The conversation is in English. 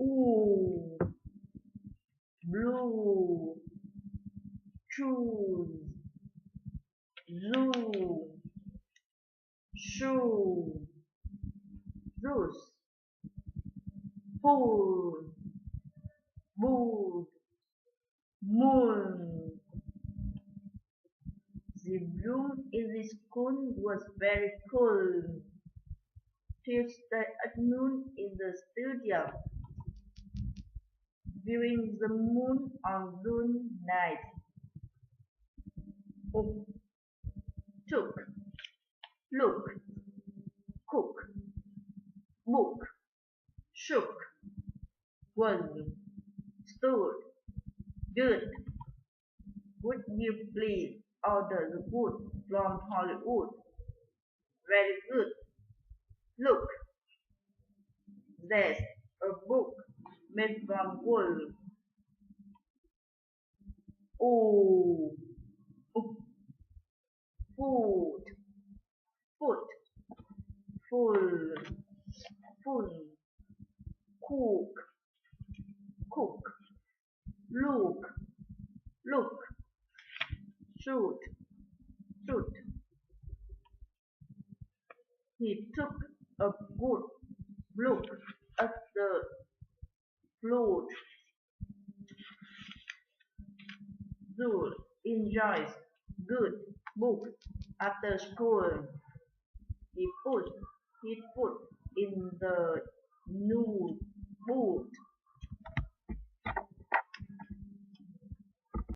Ooh, blue, choose, zoo, shoe, zeus, fool, mood, moon. The bloom in the school was very cool. Tuesday at noon in the studio, viewing the moon on June night. Oh, took, look, cook, book, shook, was, stood, good. Would you please order the food from Hollywood? Very good. Look, there's a book made from wool. Oh, oh, food, foot, full, full, cook, cook, look, look, shoot, shoot. He took a good look at the flute. Zul enjoys good book after school. He put his foot in the new boot.